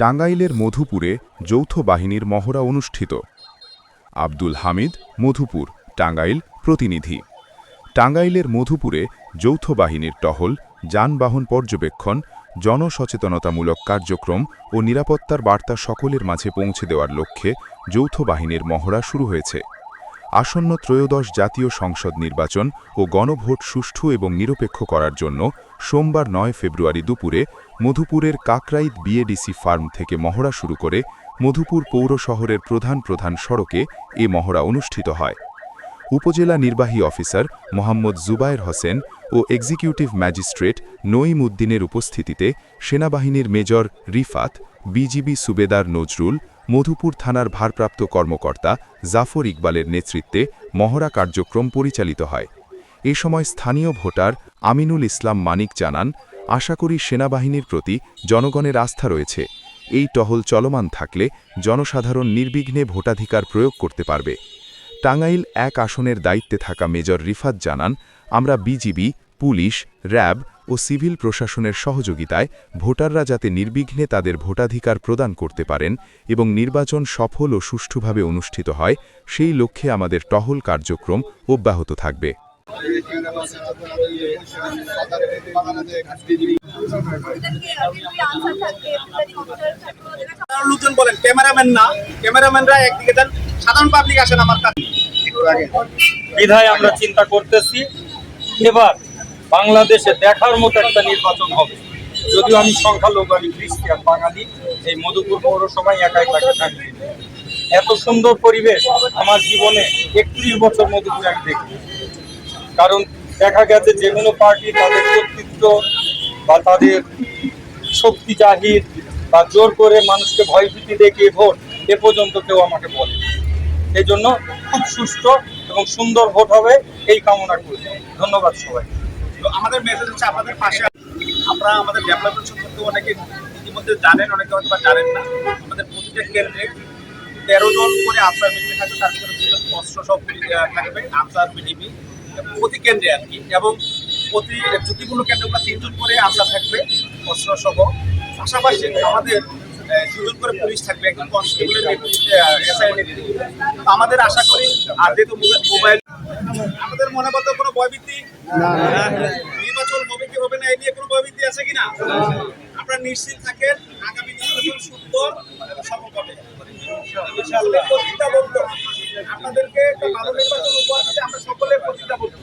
টাঙ্গাইলের মধুপুরে যৌথ বাহিনীর মহড়া অনুষ্ঠিত। আব্দুল হামিদ, মধুপুর, টাঙ্গাইল প্রতিনিধি। টাঙ্গাইলের মধুপুরে যৌথ বাহিনীর টহল, যানবাহন পর্যবেক্ষণ, জনসচেতনতামূলক কার্যক্রম ও নিরাপত্তার বার্তা সকলের মাঝে পৌঁছে দেওয়ার লক্ষ্যে যৌথ বাহিনীর মহড়া শুরু হয়েছে। আসন্ন ত্রয়োদশ জাতীয় সংসদ নির্বাচন ও গণভোট সুষ্ঠু এবং নিরপেক্ষ করার জন্য সোমবার ৯ ফেব্রুয়ারি দুপুরে মধুপুরের কাকরাইত বিএডিসি ফার্ম থেকে মহড়া শুরু করে মধুপুর পৌর শহরের প্রধান প্রধান সড়কে এ মহড়া অনুষ্ঠিত হয়। উপজেলা নির্বাহী অফিসার মোহাম্মদ জুবায়ের হোসেন ও এক্সিকিউটিভ ম্যাজিস্ট্রেট নঈম উদ্দিনের উপস্থিতিতে সেনাবাহিনীর মেজর রিফাত, বিজিবি সুবেদার নজরুল, মধুপুর থানার ভারপ্রাপ্ত কর্মকর্তা জাফর ইকবালের নেতৃত্বে মহড়া কার্যক্রম পরিচালিত হয়। এ সময় স্থানীয় ভোটার আমিনুল ইসলাম মানিক জানান, আশা করি সেনাবাহিনীর প্রতি জনগণের আস্থা রয়েছে। এই টহল চলমান থাকলে জনসাধারণ নির্বিঘ্নে ভোটাধিকার প্রয়োগ করতে পারবে। টাঙ্গাইল ১ আসনের দায়িত্বে থাকা মেজর রিফাত জানান, আমরা বিজিবি, পুলিশ, র্যাব ও সিভিল প্রশাসনের সহযোগিতায় ভোটাররা যাতে নির্বিঘ্নে তাদের ভোটাধিকার প্রদান করতে পারেন এবং নির্বাচন সফল ও সুষ্ঠুভাবে অনুষ্ঠিত হয়, সেই লক্ষ্যে আমাদের টহল কার্যক্রম অব্যাহত থাকবে। লোকজন বলেন ক্যামেরাম্যান না, ক্যামেরাম্যানরা একদিকে যান, সাধারণ পাবলিক আসেন আমার কাছে। বিধায় আমরা চিন্তা করতেছি এবার বাংলাদেশে দেখার মতো একটা নির্বাচন হবে। যদিও আমি সংখ্যালঘু, আমি খ্রিস্টান বাঙালি, এই মধুপুর পৌরসভায় একাই থাকি। এত সুন্দর পরিবেশ আমার জীবনে ৩১ বছর মধুপুরে আমি দেখি। কারণ দেখা গেছে যে কোনো পার্টি তাদের কর্তৃত্ব বা তাদের শক্তি জাহির বা জোর করে মানুষকে ভয়ভীতি দেখিয়ে ভোট এ পর্যন্ত কেউ আমাকে বলে। এই জন্য খুব সুষ্ঠু এবং সুন্দর ভোট হবে এই কামনা করি। ধন্যবাদ সবাই। আমাদের মেসেজ হচ্ছে আপনাদের পাশে। আপনারা আমাদের ডেভেলপমেন্ট সম্পর্কে অনেকে ইতিমধ্যে জানেন, অনেকে হয়তো বা জানেন না। আমাদের প্রতিটা কেন্দ্রে ১৩ জন করে আনসার মিলিয়ে থাকবে, তার ভিতরে ২ জন অস্ত্র সহ থাকবে, আনসার বিডিপি প্রতি কেন্দ্রে আর কি। এবং প্রতি ঝুঁকিপূর্ণ কেন্দ্রগুলো ৩ জন করে আনসার থাকবে অস্ত্র সহ। পাশাপাশি আমাদের ২ জন করে পুলিশ থাকবে, একজন কনস্টেবলের নেতৃত্বে এসআই নেতৃত্বে। আমাদের আশা করি, আর যেহেতু মোবাইল, আমাদের মনে বলতে কোনো ভয়ভীতি নির্বাচন হবে কি হবে না এই নিয়ে কোনো ভয়ভীতি আছে কিনা, আপনারা নিশ্চিত থাকেন আগামী নির্বাচন সুন্দর এবং সফল হবে। প্রতিজ্ঞাবদ্ধ আপনাদেরকে একটা ভালো নির্বাচন উপহার দিতে আমরা সকলে প্রতিজ্ঞাবদ্ধ।